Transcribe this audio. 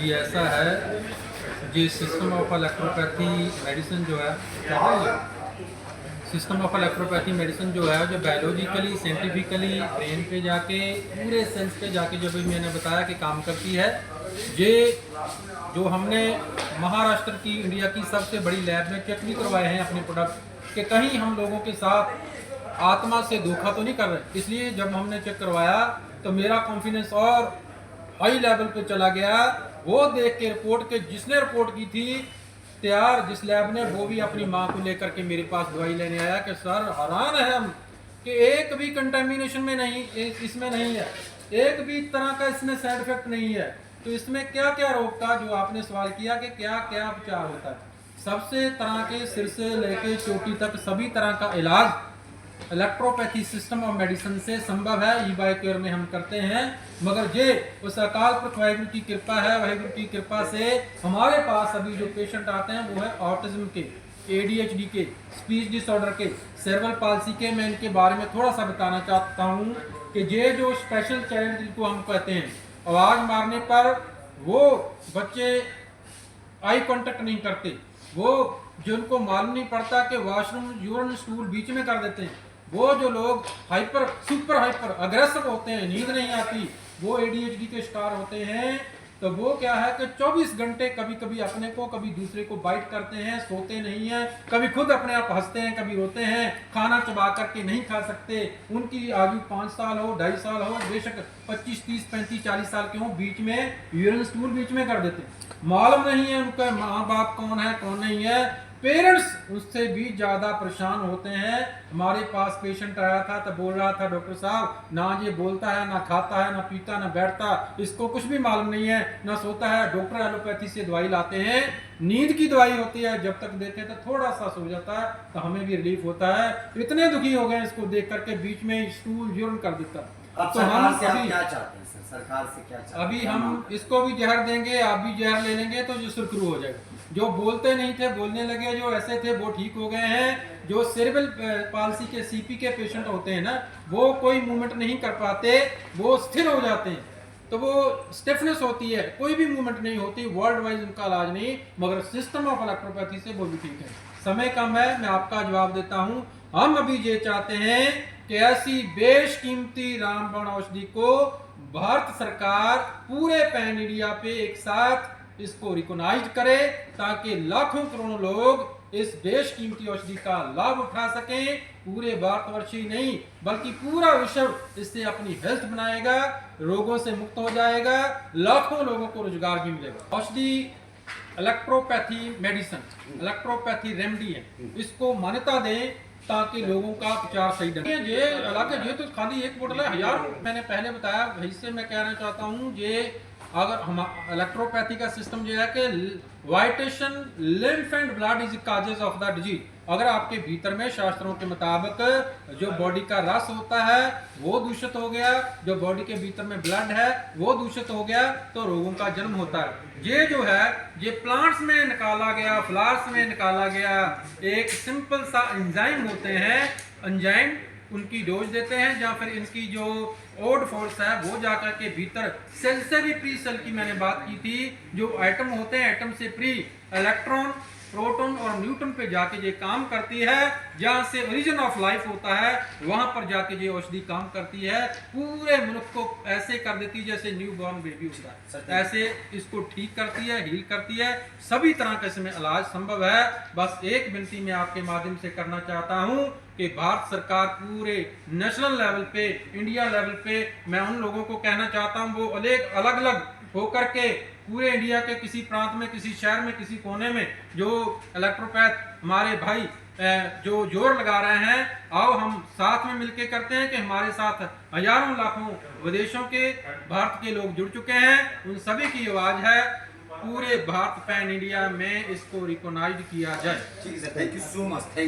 जी ऐसा है, ये सिस्टम ऑफ इलेक्ट्रोपैथी मेडिसिन जो है, सिस्टम ऑफ इलेक्ट्रोपैथी मेडिसिन जो है, जो बायोलॉजिकली साइंटिफिकली ब्रेन पे जाके पूरे सेल्स पे जाके, जो भी मैंने बताया कि काम करती है। ये जो हमने महाराष्ट्र की, इंडिया की सबसे बड़ी लैब में चेक भी करवाए हैं अपने प्रोडक्ट कि कहीं हम लोगों के साथ आत्मा से धोखा तो नहीं कर रहे। इसलिए जब हमने चेक करवाया तो मेरा कॉन्फिडेंस और हाई लेवल पे चला गया। वो देख के रिपोर्ट के, जिसने रिपोर्ट की थी तैयार जिस लैब ने, वो भी अपनी माँ को लेकर के मेरे पास दवाई लेने आया कि सर हैरान है हम कि एक भी कंटेमिनेशन में नहीं, इसमें नहीं है, एक भी तरह का इसमें साइड इफेक्ट नहीं है। तो इसमें क्या क्या रोग था, जो आपने सवाल किया कि क्या क्या उपचार होता है। सबसे तरह के सिर से लेके चोटी तक सभी तरह का इलाज इलेक्ट्रोपैथी सिस्टम ऑफ मेडिसिन से संभव है। ई बाय केयर में हम करते हैं। मगर ये उस अकाल पुरख वाहिगुरु की कृपा है। वाहिगुरु की कृपा से हमारे पास अभी जो पेशेंट आते हैं वो है ऑटिज्म के, ADHD के, स्पीच डिसऑर्डर के, सेरेब्रल पाल्सी के। मैं इनके बारे में थोड़ा सा बताना चाहता हूँ कि ये जो स्पेशल चाइल्ड जिनको हम कहते हैं, आवाज़ मारने पर वो बच्चे आई कांटेक्ट नहीं करते, वो जिनको मालूम नहीं पड़ता कि वॉशरूम यूरिन स्टूल बीच में कर देते हैं, वो जो लोग सुपर हाइपर अग्रेसिव होते हैं, नींद नहीं आती, वो ADHD के शिकार होते हैं। तो वो क्या है कि 24 घंटे कभी कभी अपने को, कभी दूसरे को बाइट करते हैं, सोते नहीं हैं, कभी खुद अपने आप हंसते हैं, कभी रोते हैं, खाना चबा करके नहीं खा सकते। उनकी आयु 5 साल हो, 2.5 साल हो, बेशक 25, 30, 35, 40 साल के हो, बीच में यूरिन स्टूल बीच में कर देते हैं। मालूम नहीं है उनका माँ बाप कौन है कौन नहीं है। पेरेंट्स उससे भी ज़्यादा परेशान होते हैं। हमारे पास पेशेंट आया था तो बोल रहा था, डॉक्टर साहब ना ये बोलता है, ना खाता है, ना पीता, ना बैठता, इसको कुछ भी मालूम नहीं है, ना सोता है। डॉक्टर एलोपैथी से दवाई लाते हैं, नींद की दवाई होती है, जब तक देते हैं तो थोड़ा सा सो जाता है, तो हमें भी रिलीफ होता है। इतने दुखी हो गए इसको देख करके, बीच में स्टूल यूरिन कर देता। तो हम क्या चाहते हैं सर, सरकार से क्या चाहते हैं? अभी हम इसको भी जहर देंगे, आप भी जहर ले लेंगे तो जो सुरखरू हो जाएगा। जो बोलते नहीं थे बोलने लगे, जो ऐसे थे वो ठीक हो गए हैं। जो सेरेब्रल पाल्सी के, CP के पेशेंट होते हैं ना, वो कोई मूवमेंट नहीं कर पाते, वो स्थिर हो जाते हैं, तो वो स्टिफनेस होती है, कोई भी मूवमेंट नहीं होती। वर्ल्ड वाइज उनका इलाज नहीं, मगर सिस्टम ऑफ इलेक्ट्रोपैथी से वो भी ठीक है। समय कम है, मैं आपका जवाब देता हूँ। हम अभी ये चाहते हैं कि ऐसी बेशकीमती रामबाण औषधि को भारत सरकार पूरे पैन इंडिया पे एक साथ इसको रिकॉग्नाइज करे, ताकि लाखों करोड़ों लोग इस बेशकीमती औषधि का लाभ उठा सकें। पूरे भारतवर्ष ही नहीं बल्कि पूरा विश्व इससे अपनी हेल्थ बनाएगा, रोगों से मुक्त हो जाएगा, लाखों लोगों को रोजगार भी मिलेगा। औषधि इलेक्ट्रोपैथी मेडिसिन, इलेक्ट्रोपैथी रेमेडी है, इसको मान्यता दें ताकि लोगों का उपचार सही ढंग से। ये हालांकि ये तो खाली एक बोतल है, 1000 मैंने पहले बताया। इससे मैं कहना चाहता हूँ, ये अगर हम इलेक्ट्रोपैथी का सिस्टम जो है कि vitiation lymph and blood is causes of the disease. अगर आपके भीतर में शास्त्रों के मुताबिक जो बॉडी का रस होता है वो दूषित हो गया, जो बॉडी के भीतर में ब्लड है वो दूषित हो गया, तो रोगों का जन्म होता है। ये जो है ये प्लांट्स में निकाला गया, फ्लावर्स में निकाला गया एक सिंपल सा एंजाइम होते हैं, एंजाइम उनकी डोज देते हैं, या फिर इनकी जो ओड फोर्स है वो जाकर के भीतर सेल से भी प्री सेल की मैंने बात की थी, जो एटम होते हैं, एटम से प्री इलेक्ट्रॉन, प्रोटॉन और न्यूट्रॉन पे जाके ये काम करती है। जहाँ से ओरिजिन ऑफ लाइफ होता है वहां पर जाके ये औषधि काम करती है। पूरे मुल्क को ऐसे कर देती है जैसे न्यू बॉर्न बेबी होता है, ऐसे इसको ठीक करती है, हील करती है। सभी तरह का इसमें इलाज संभव है। बस एक विनती मैं आपके माध्यम से करना चाहता हूँ कि भारत सरकार पूरे नेशनल लेवल पे, इंडिया लेवल पे, मैं उन लोगों को कहना चाहता हूँ वो अलग अलग होकर के पूरे इंडिया के किसी प्रांत में, किसी शहर में, किसी कोने में जो इलेक्ट्रोपैथ हमारे भाई जो जोर लगा रहे हैं, आओ हम साथ में मिलके करते हैं कि हमारे साथ हजारों लाखों विदेशों के, भारत के लोग जुड़ चुके हैं। उन सभी की आवाज है, पूरे भारत पैन इंडिया में इसको रिकॉग्नाइज किया जाए। ठीक है sir, thank you so much. Thank